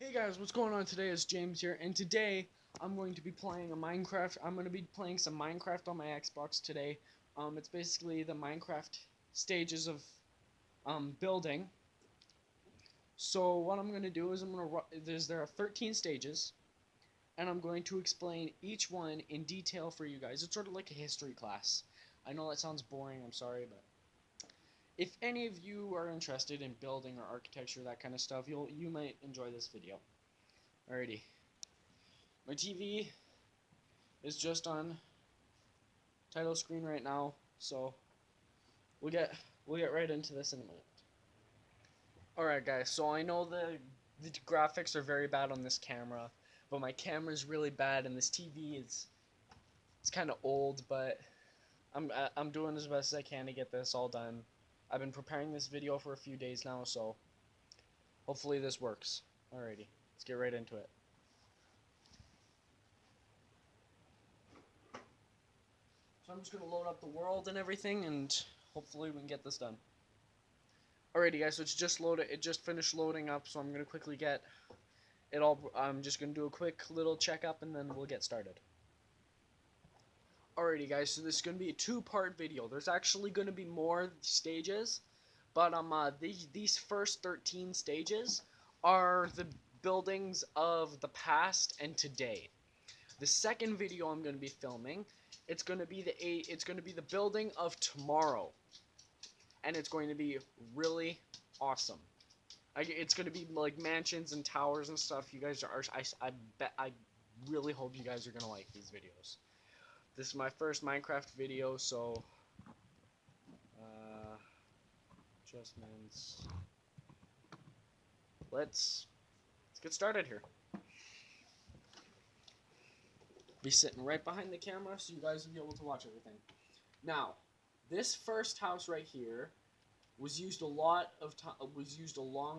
Hey guys, what's going on today? It's James here, and today I'm going to be playing I'm going to be playing some Minecraft on my Xbox today. It's basically the Minecraft stages of building. So what I'm going to do is there are 13 stages, and I'm going to explain each one in detail for you guys. It's sort of like a history class. I know that sounds boring. I'm sorry, but if any of you are interested in building or architecture, that kind of stuff, you might enjoy this video. Alrighty. My TV is just on title screen right now, so we'll get right into this in a minute. Alright guys, so I know the graphics are very bad on this camera, but my camera is really bad and this TV it's kind of old, but I'm doing as best as I can to get this all done. I've been preparing this video for a few days now, so hopefully this works. Alrighty, let's get right into it. So I'm just going to load up the world and everything, and hopefully we can get this done. Alrighty guys, so it's just loaded. It just finished loading up, so I'm going to quickly get it all. I'm just going to do a quick little checkup, and then we'll get started. Alrighty guys, so this is going to be a two-part video. There's actually going to be more stages, but these first 13 stages are the buildings of the past and today. The second video I'm going to be filming, it's going to be the building of tomorrow, and it's going to be really awesome. It's going to be like mansions and towers and stuff. You guys are I really hope you guys are going to like these videos. This is my first Minecraft video, so adjustments. Let's get started here. Be sitting right behind the camera so you guys will be able to watch everything. Now, this first house right here was used a long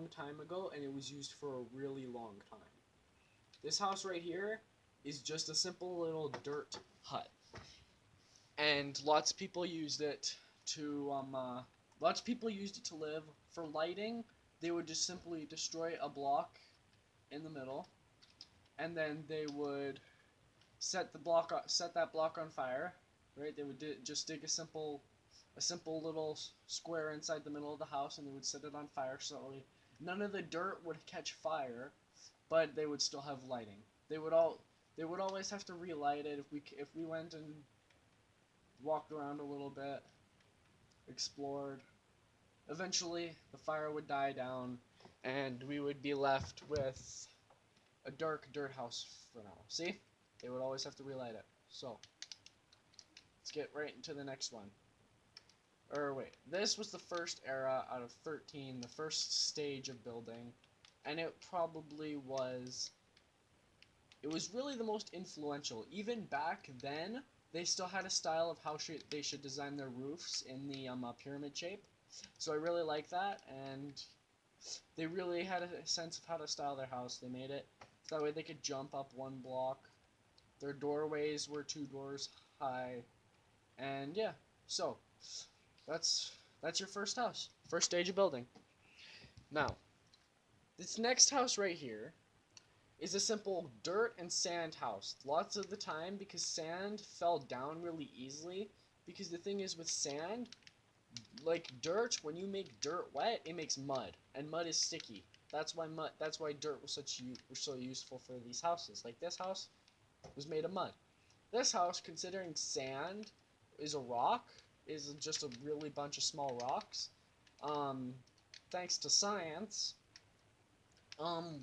time ago, and it was used for a really long time. This house right here is just a simple little dirt hut, and lots of people used it to live. For lighting, they would just simply destroy a block in the middle, and then they would set that block on fire, right? They would just dig a simple little square inside the middle of the house, and they would set it on fire slowly. None of the dirt would catch fire, but they would still have lighting. They would always have to relight it if we went and walked around a little bit, explored. Eventually, the fire would die down, and we would be left with a dark dirt house for now. See? They would always have to relight it. So, let's get right into the next one. Or wait, this was the first era out of 13, the first stage of building, and it was really the most influential. Even back then, they still had a style of how they should design their roofs in the pyramid shape. So I really like that, and they really had a sense of how to style their house. They made it so that way they could jump up one block. Their doorways were 2 doors high, and yeah, so that's your first house, first stage of building. Now, this next house right here is a simple dirt and sand house. Lots of the time, because sand fell down really easily, because the thing is with sand, like dirt, when you make dirt wet, it makes mud, and mud is sticky. That's why dirt was so useful for these houses. Like this house was made of mud. This house, considering sand is a rock, is just a really bunch of small rocks. Thanks to science,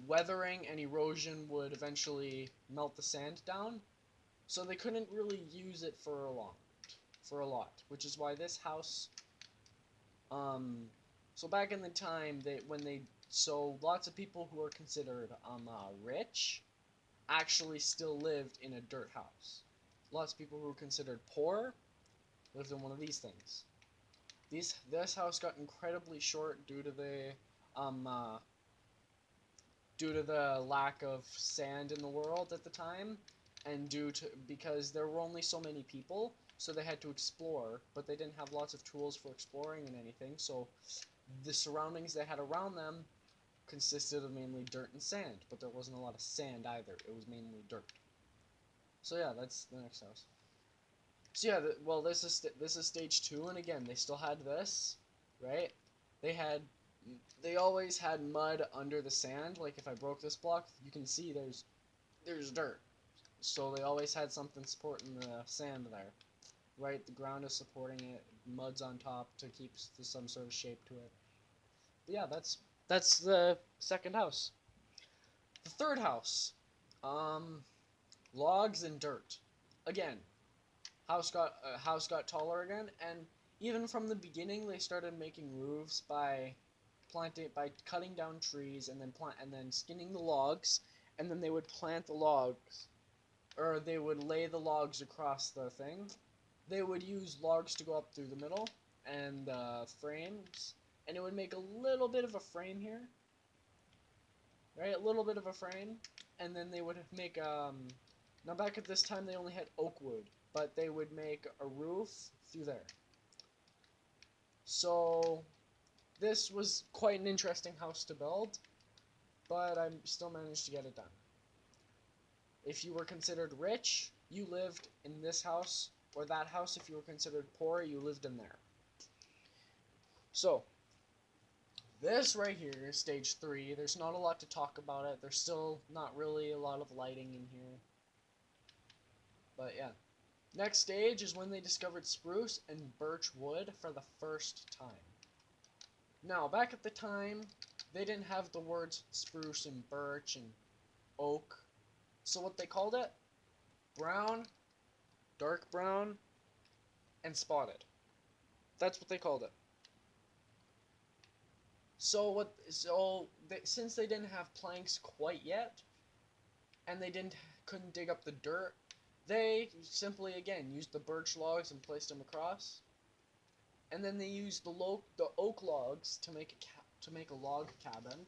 weathering and erosion would eventually melt the sand down, so they couldn't really use it for a lot, which is why this house. So back in the time, lots of people who are considered rich actually still lived in a dirt house. Lots of people who were considered poor lived in one of these things. This house got incredibly short due to the lack of sand in the world at the time, and because there were only so many people, so they had to explore, but they didn't have lots of tools for exploring and anything, so the surroundings they had around them consisted of mainly dirt and sand, but there wasn't a lot of sand either. It was mainly dirt. So yeah, that's the next house. So yeah, well, this is stage 2, and again, they still had this, right? They had, they always had mud under the sand. Like if I broke this block, you can see there's dirt. So they always had something supporting the sand there, right? The ground is supporting it. Mud's on top to keep some sort of shape to it. But yeah, that's the second house. The third house, logs and dirt. Again, house got taller again, and even from the beginning, they started making roofs by cutting down trees and then skinning the logs, and then they would plant the logs, or they would lay the logs across the thing. They would use logs to go up through the middle and frames, and it would make a little bit of a frame here, right? A little bit of a frame, and then they would make now back at this time they only had oak wood, but they would make a roof through there. So this was quite an interesting house to build, but I still managed to get it done. If you were considered rich, you lived in this house or that house. If you were considered poor, you lived in there. So this right here is stage 3. There's not a lot to talk about it. There's still not really a lot of lighting in here. But yeah. Next stage is when they discovered spruce and birch wood for the first time. Now, back at the time, they didn't have the words spruce and birch and oak. So what they called it? Brown, dark brown, and spotted. That's what they called it. Since they didn't have planks quite yet, and they couldn't dig up the dirt, they simply again used the birch logs and placed them across, and then they used the oak logs to make a log cabin,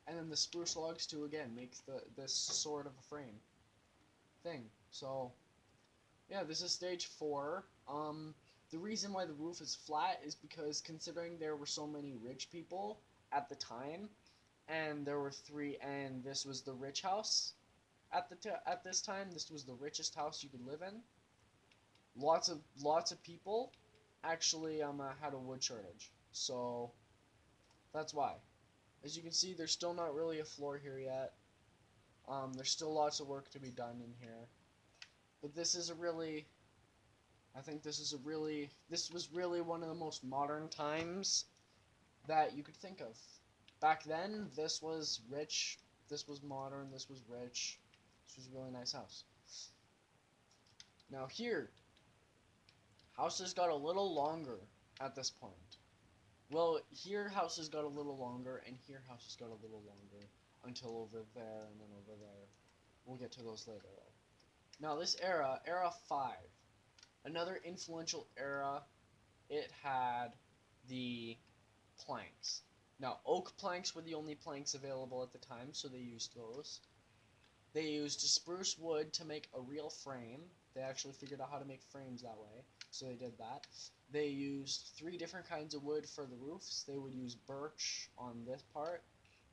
and then the spruce logs to again make this sort of a frame thing. So yeah, this is stage 4. The reason why the roof is flat is because considering there were so many rich people at the time, and there were 3, and this was the rich house at this time. This was the richest house you could live in. Lots of people actually had a wood shortage, so that's why. As you can see, there's still not really a floor here yet. There's still lots of work to be done in here, but this was really one of the most modern times that you could think of. Back then, this was rich, this was modern, this was rich, this was a really nice house. Now here, houses got a little longer at this point. Well, here houses got a little longer, and here houses got a little longer, until over there, and then over there. We'll get to those later, though. Now this era 5, another influential era, it had the planks. Now, oak planks were the only planks available at the time, so they used those. They used spruce wood to make a real frame. They actually figured out how to make frames that way, so they did that. They used 3 different kinds of wood for the roofs. They would use birch on this part,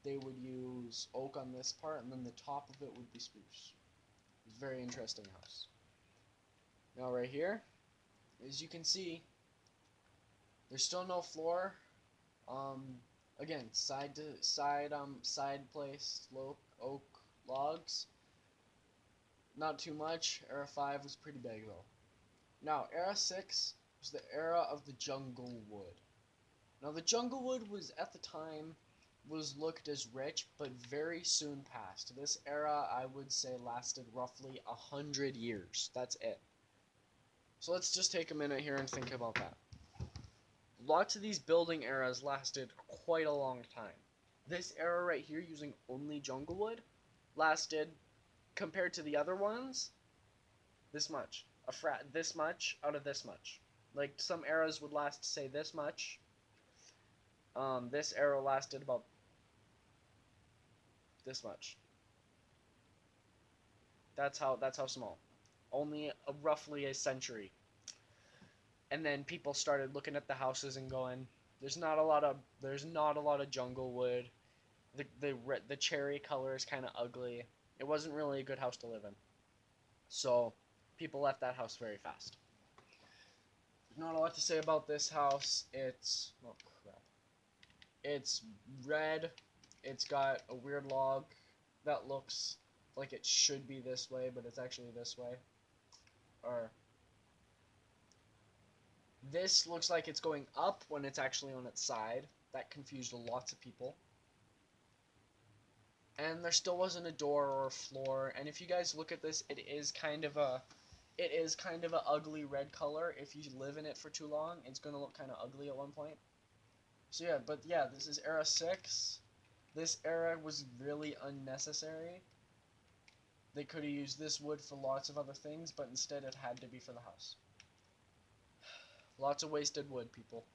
they would use oak on this part, and then the top of it would be spruce. It's a very interesting house. Now right here, as you can see, there's still no floor. Again, side placed oak logs. Not too much. Era 5 was pretty big though. Now, Era 6 was the era of the jungle wood. Now, the jungle wood was at the time looked as rich, but very soon passed. This era, I would say, lasted roughly 100 years. That's it. So let's just take a minute here and think about that. Lots of these building eras lasted quite a long time. This era right here, using only jungle wood, lasted, compared to the other ones, this much. This much out of this much. Like, some eras would last, say, this much. This era lasted about this much. That's how small. Only roughly a century. And then people started looking at the houses and going, there's not a lot of jungle wood. The cherry color is kind of ugly. It wasn't really a good house to live in. So people left that house very fast. There's not a lot to say about this house. It's oh crap. It's red. It's got a weird log that looks like it should be this way, but it's actually this way. Or this looks like it's going up when it's actually on its side. That confused lots of people. And there still wasn't a door or a floor. And if you guys look at this, it is kind of a ugly red color. If you live in it for too long, it's gonna look kind of ugly at one point. So yeah, but yeah, this is era 6. This era was really unnecessary. They could have used this wood for lots of other things, but instead it had to be for the house. Lots of wasted wood, people.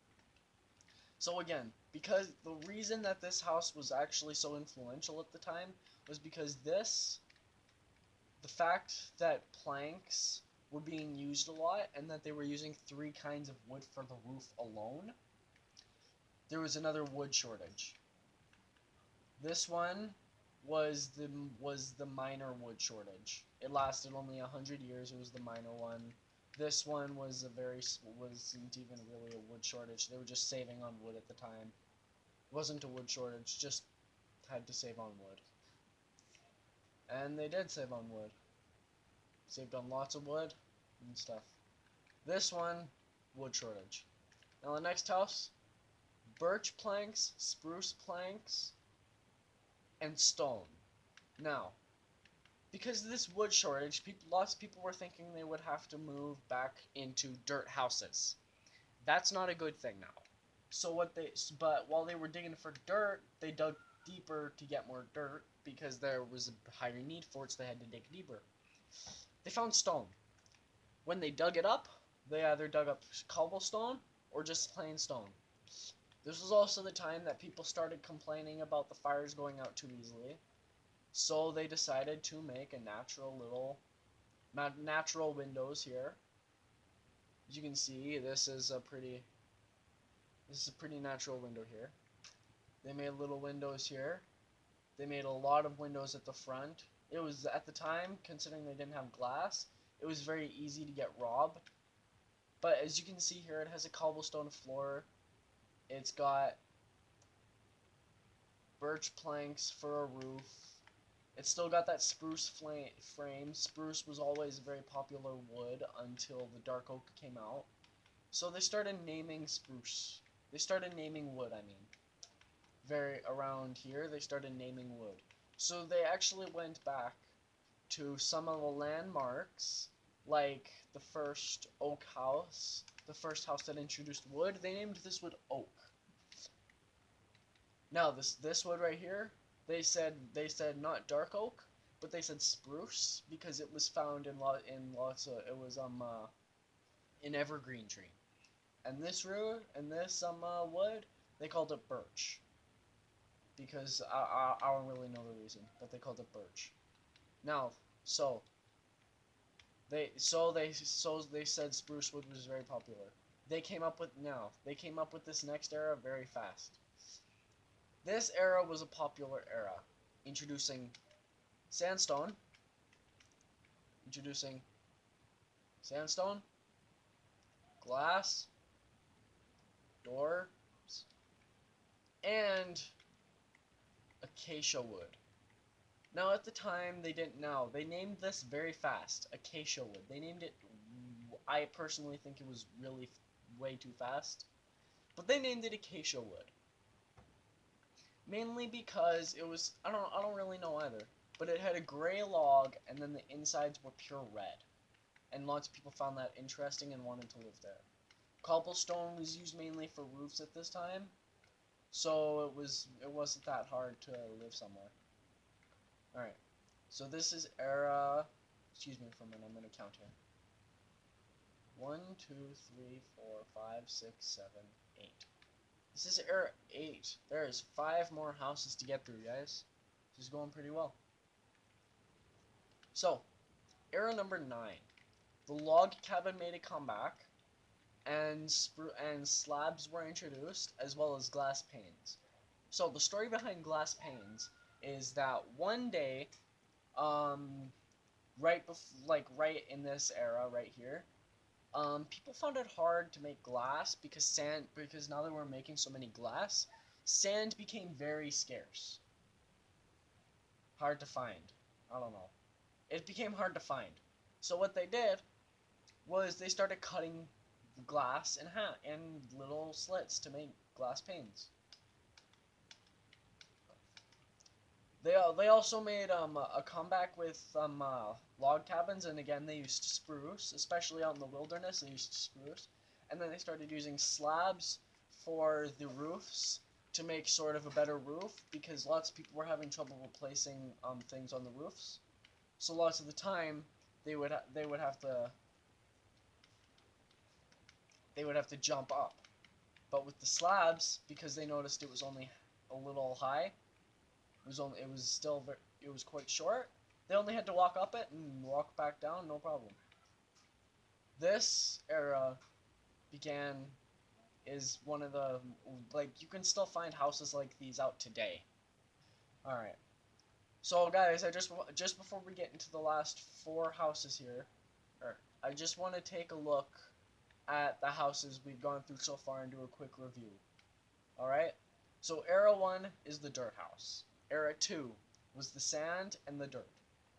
So again, because the reason that this house was actually so influential at the time was because the fact that planks were being used a lot and that they were using 3 kinds of wood for the roof alone, there was another wood shortage. This one was the minor wood shortage. It lasted only 100 years. It was the minor one. This one wasn't even really a wood shortage. They were just saving on wood at the time. It wasn't a wood shortage, just had to save on wood. And they did save on wood. Saved on lots of wood and stuff. This one, wood shortage. Now the next house, birch planks, spruce planks, and stone. Now, because of this wood shortage, lots of people were thinking they would have to move back into dirt houses. That's not a good thing now. But while they were digging for dirt, they dug deeper to get more dirt because there was a higher need for it, so they had to dig deeper. They found stone. When they dug it up, they either dug up cobblestone or just plain stone. This was also the time that people started complaining about the fires going out too easily. So they decided to make a natural windows here. As you can see, this is a pretty natural window here. They made little windows here. They made a lot of windows at the front. It was, at the time, considering they didn't have glass, it was very easy to get robbed. But as you can see here, it has a cobblestone floor. It's got birch planks for a roof. It's still got that spruce frame. Spruce was always a very popular wood until the dark oak came out. So they started naming wood, I mean. Around here, they started naming wood. So they actually went back to some of the landmarks, like the first oak house, the first house that introduced wood. They named this wood oak. Now this wood right here, they said not dark oak, but they said spruce because it was found in lots of an evergreen tree. And this wood, they called it birch. Because I don't really know the reason, but they called it birch. Now, they said spruce wood was very popular. They came up with this next era very fast. This era was a popular era, introducing sandstone, glass, doors, and acacia wood. Now at the time they named this very fast, acacia wood. They named it, I personally think it was really way too fast, but they named it acacia wood. Mainly because it was, I don't really know either, but it had a gray log and then the insides were pure red. And lots of people found that interesting and wanted to live there. Cobblestone was used mainly for roofs at this time, so it wasn't that hard to live somewhere. Alright, so this is era, excuse me for a minute, I'm going to count here. 1, 2, 3, 4, 5, 6, 7, 8. This is era 8. There is 5 more houses to get through, guys. This is going pretty well. So, era number 9. The log cabin made a comeback, and slabs were introduced, as well as glass panes. So the story behind glass panes is that one day, right in this era right here, people found it hard to make glass because now that we're making so many glass, sand became very scarce. Hard to find. I don't know. It became hard to find. So what they did was they started cutting glass in little slits to make glass panes. They also made a comeback with log cabins, and again they used spruce, especially out in the wilderness. They used spruce, and then they started using slabs for the roofs to make sort of a better roof because lots of people were having trouble replacing things on the roofs. So lots of the time they would have to jump up, but with the slabs, because they noticed it was only a little high. It was quite short. They only had to walk up it and walk back down, no problem. This era is one of the, you can still find houses like these out today. Alright. So guys, just before we get into the last 4 houses here, I just want to take a look at the houses we've gone through so far and do a quick review. Alright? So era 1 is the dirt house. Era 2 was the sand and the dirt.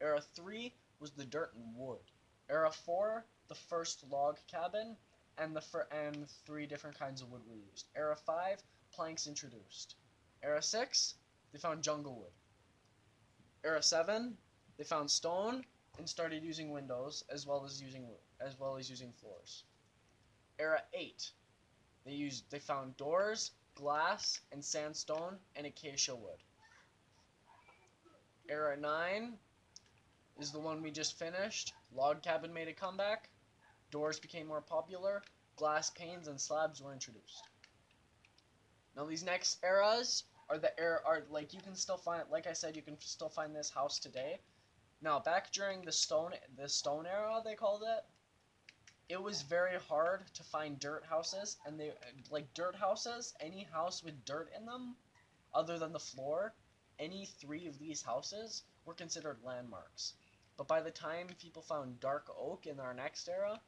Era 3 was the dirt and wood. Era 4, the first log cabin, and 3 different kinds of wood were used. Era 5, planks introduced. Era 6, they found jungle wood. Era 7, they found stone and started using windows as well as using floors. Era 8, they found doors, glass, and sandstone and acacia wood. Era 9 is the one we just finished. Log cabin made a comeback. Doors became more popular. Glass panes and slabs were introduced. Now these next eras you can still find, like I said, you can still find this house today. Now back during the stone era, they called it. It was very hard to find dirt houses, and any house with dirt in them, other than the floor. Any 3 of these houses were considered landmarks. But by the time people found dark oak in our next era,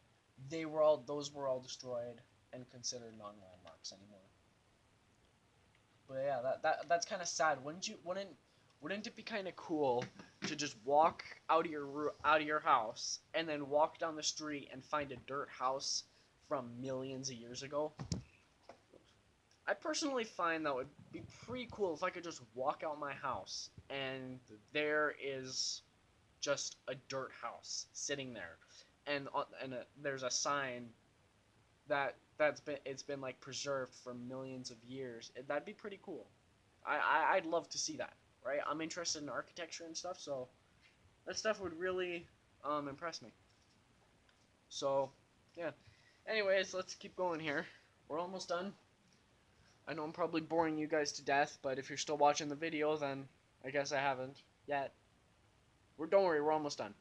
those were all destroyed and considered non-landmarks anymore. But yeah, that's kind of sad. Wouldn't it be kind of cool to just walk out of your house and then walk down the street and find a dirt house from millions of years ago? I personally find that would be pretty cool if I could just walk out my house and there is just a dirt house sitting there, and there's a sign it's been like preserved for millions of years. That'd be pretty cool. I'd love to see that. Right? I'm interested in architecture and stuff, so that stuff would really impress me. So yeah. Anyways, let's keep going here. We're almost done. I know I'm probably boring you guys to death, but if you're still watching the video, then I guess I haven't yet. Don't worry, we're almost done.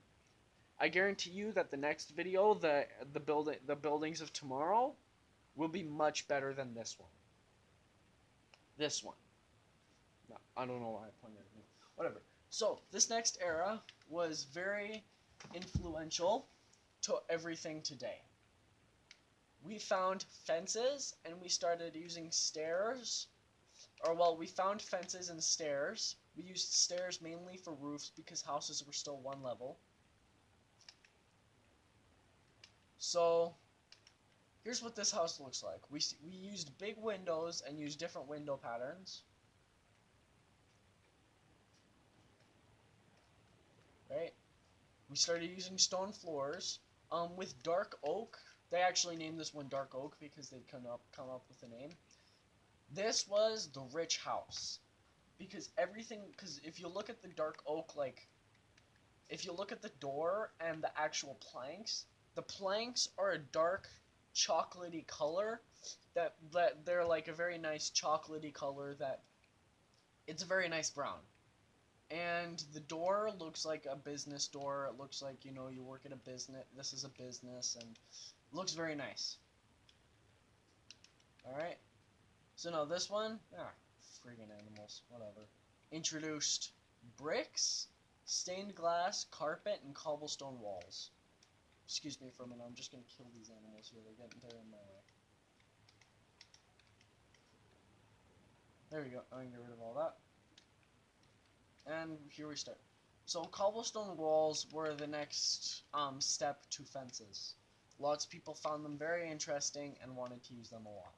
I guarantee you that the next video, the buildings of tomorrow, will be much better than this one. This one. No, I don't know why I pointed at me. Whatever. So, this next era was very influential to everything today. We found fences, and we started using stairs. We found fences and stairs. We used stairs mainly for roofs because houses were still one level. So, here's what this house looks like. We used big windows and used different window patterns. Right? We started using stone floors. With dark oak. They actually named this one Dark Oak because they'd come up with a name. This was the rich house. Because if you look at the dark oak, if you look at the door and the actual planks, the planks are a dark chocolatey color that they're like a very nice chocolatey color that it's a very nice brown. And the door looks like a business door. It looks like, you work in a business. This is a business, and it looks very nice. Alright. So now this one, friggin' animals, whatever. Introduced bricks, stained glass, carpet, and cobblestone walls. Excuse me for a minute, I'm just gonna kill these animals here, they're in my way. There we go, I can get rid of all that. And here we start. So cobblestone walls were the next step to fences. Lots of people found them very interesting and wanted to use them a lot.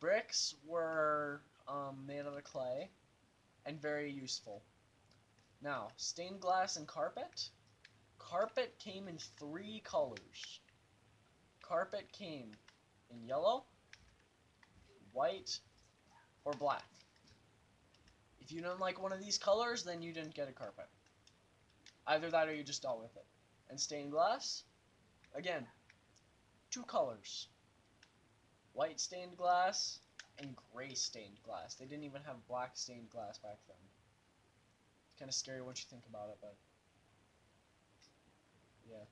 Bricks were made out of clay and very useful. Now, stained glass and carpet. Carpet came in 3 colors. Carpet came in yellow, white, or black. If you didn't like one of these colors, then you didn't get a carpet. Either that or you just dealt with it. And stained glass, again, 2 colors. White stained glass and gray stained glass. They didn't even have black stained glass back then. It's kind of scary once you think about it, but yeah.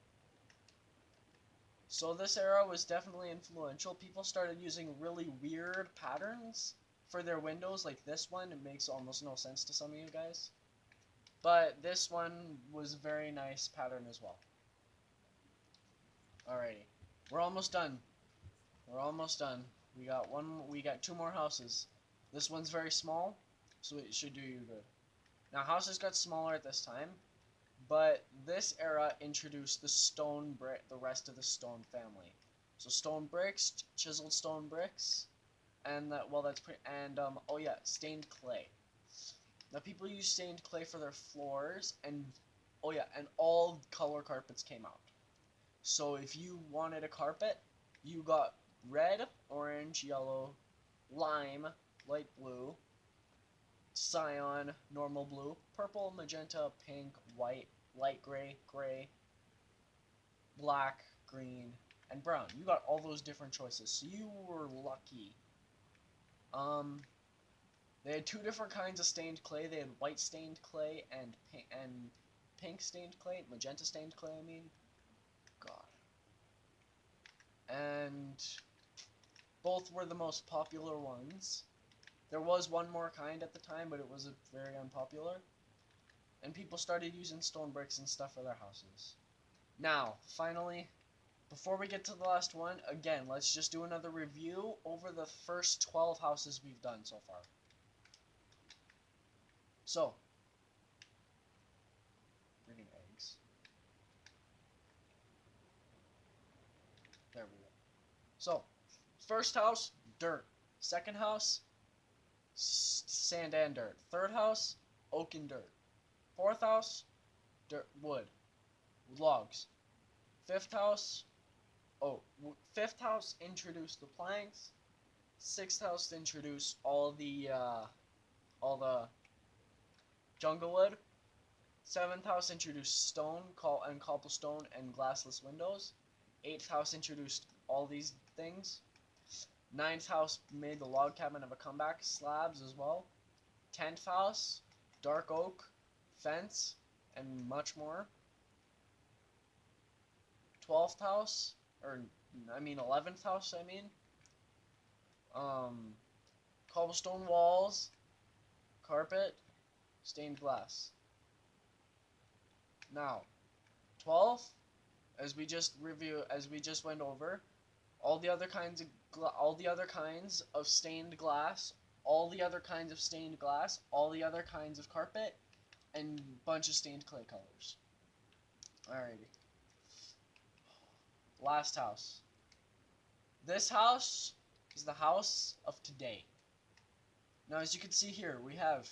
So this era was definitely influential. People started using really weird patterns for their windows, like this one. It makes almost no sense to some of you guys. But this one was a very nice pattern as well. Alrighty. We're almost done. We're almost done. We got 2 more houses. This one's very small, so it should do you good. Now houses got smaller at this time, but this era introduced the stone brick, the rest of the stone family. So stone bricks, chiseled stone bricks, and oh yeah, stained clay. Now people use stained clay for their floors, and oh yeah, and all color carpets came out. So if you wanted a carpet, you got red, orange, yellow, lime, light blue, cyan, normal blue, purple, magenta, pink, white, light gray, gray, black, green, and brown. You got all those different choices, so you were lucky. They had 2 different kinds of stained clay. They had white stained clay and pink stained clay, magenta stained clay, I mean. God. And both were the most popular ones. There was one more kind at the time, but it was very unpopular. And people started using stone bricks and stuff for their houses. Now, finally, before we get to the last one, again, let's just do another review over the first 12 houses we've done so far. So, freaking eggs. There we go. So, first house, dirt. Second house, sand and dirt. Third house, oak and dirt. Fourth house, dirt, wood, logs. Fifth house introduced the planks. Sixth house introduced all the jungle wood. Seventh house introduced stone, and cobblestone, and glassless windows. Eighth house introduced all these things. Ninth house made the log cabin have a comeback, slabs as well. 10th house, dark oak, fence, and much more. 11th house, cobblestone walls, carpet, stained glass. Now, 12th, as we just went over, all the other kinds of stained glass, all the other kinds of stained glass, all the other kinds of carpet, and bunch of stained clay colors. Alrighty. Last house. This house is the house of today. Now, as you can see here, we have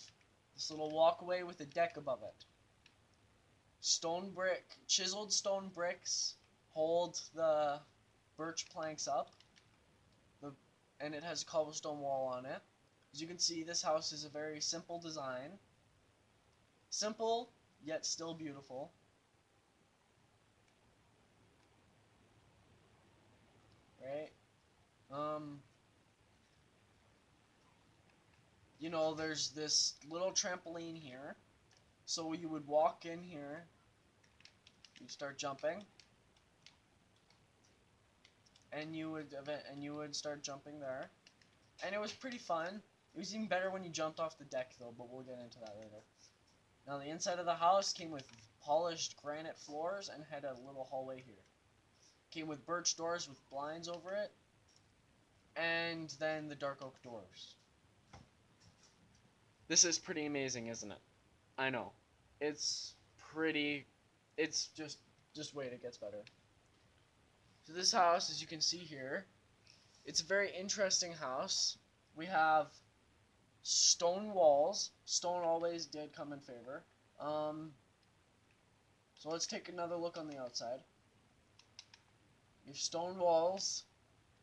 this little walkway with a deck above it. Chiseled stone bricks hold the birch planks up, and it has a cobblestone wall on it. As you can see, this house is a very simple design. Simple, yet still beautiful. Right? There's this little trampoline here. So you would walk in here, you'd start jumping, and you would start jumping there, and it was pretty fun. It was even better when you jumped off the deck though, but we'll get into that later. Now the inside of the house came with polished granite floors and had a little hallway here. Came with birch doors with blinds over it, and then the dark oak doors. This is pretty amazing, isn't it? I know. It's pretty... It's just wait, it gets better. So this house, as you can see here, it's a very interesting house. We have stone walls. Stone always did come in favor. So let's take another look on the outside. We have stone walls.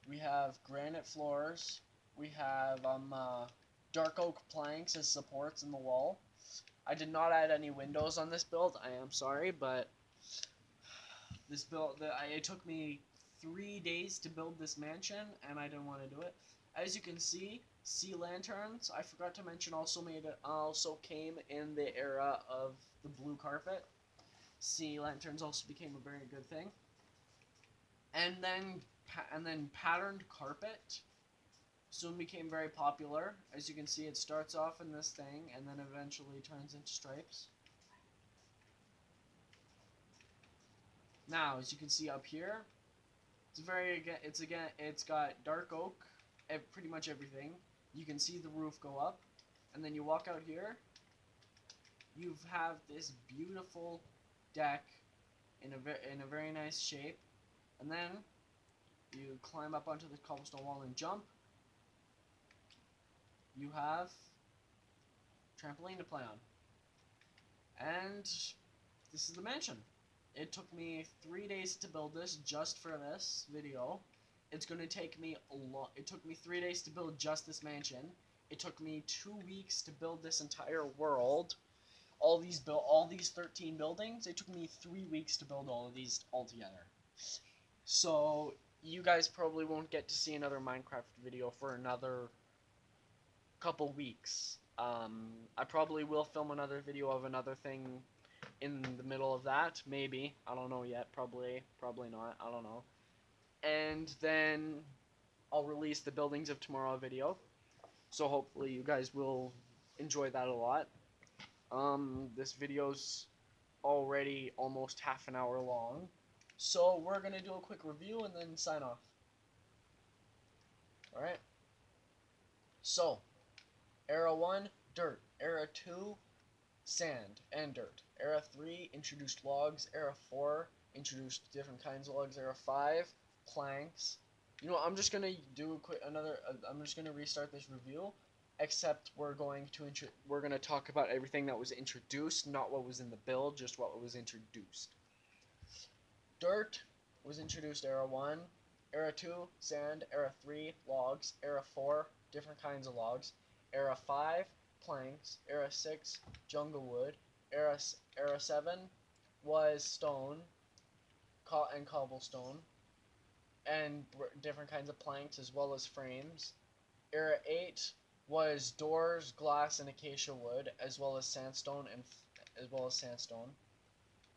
We have granite floors. We have dark oak planks as supports in the wall. I did not add any windows on this build. I am sorry, but this build, it took me 3 days to build this mansion, and I didn't want to do it. As you can see, sea lanterns, I forgot to mention, also came in the era of the blue carpet. Sea lanterns also became a very good thing. And then patterned carpet soon became very popular. As you can see, it starts off in this thing and then eventually turns into stripes. Now, as you can see up here, it's got dark oak, pretty much everything. You can see the roof go up, and then you walk out here. You have this beautiful deck in a very nice shape, and then you climb up onto the cobblestone wall and jump. You have trampoline to play on, and this is the mansion. It took me 3 days to build this just for this video. It's going to take me It took me 3 days to build just this mansion. It took me 2 weeks to build this entire world. All these 13 buildings. It took me 3 weeks to build all of these all together. So you guys probably won't get to see another Minecraft video for another couple weeks. I probably will film another video of another thing in the middle of that, maybe. I don't know yet. Probably not. I don't know. And then I'll release the Buildings of Tomorrow video. So hopefully you guys will enjoy that a lot. This video's already almost half an hour long. So we're gonna do a quick review and then sign off. Alright. So, Era 1, dirt. Era 2, sand and dirt. Era 3 introduced logs. Era 4 introduced different kinds of logs. Era 5 planks. You know, I'm just gonna do I'm just gonna restart this review. Except we're gonna talk about everything that was introduced, not what was in the build, just what was introduced. Dirt was introduced Era 1. Era 2 sand. Era 3 logs. Era 4 different kinds of logs. Era 5 planks. Era 6 jungle wood. Era 7 was stone and cobblestone and different kinds of planks as well as frames. Era 8 was doors, glass, and acacia wood as well as sandstone.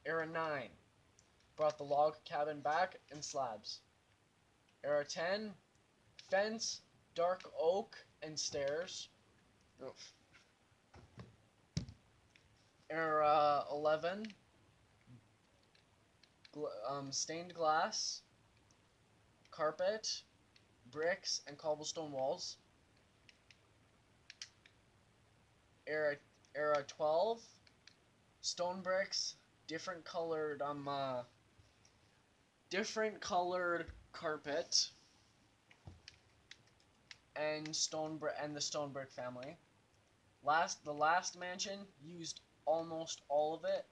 Era 9 brought the log cabin back and slabs. Era 10 fence, dark oak, and stairs. Oof. Era 11 stained glass, carpet, bricks, and cobblestone walls. Era 12 stone bricks, different colored carpet, and the stone brick family. The last mansion used almost all of it.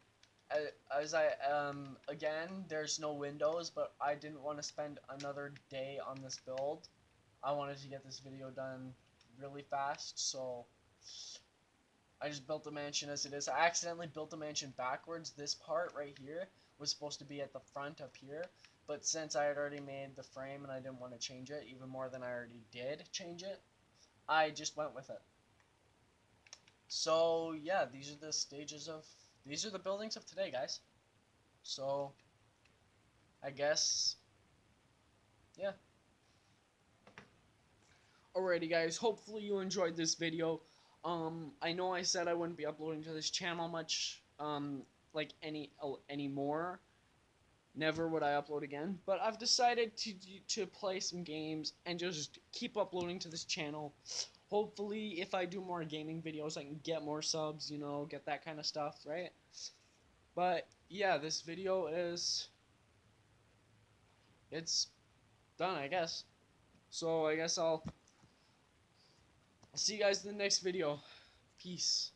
Again, there's no windows, but I didn't want to spend another day on this build. I wanted to get this video done really fast, so I just built the mansion as it is. I accidentally built the mansion backwards. This part right here was supposed to be at the front up here, but since I had already made the frame and I didn't want to change it even more than I already did change it, I just went with it. So yeah, these are the buildings of today, guys. So I guess, yeah. Alrighty guys, hopefully you enjoyed this video. I know I said I wouldn't be uploading to this channel much, like anymore. Never would I upload again, but I've decided to play some games and just keep uploading to this channel. Hopefully, if I do more gaming videos, I can get more subs, you know, get that kind of stuff, right? But yeah, this video it's done, I guess. So I guess I'll see you guys in the next video. Peace.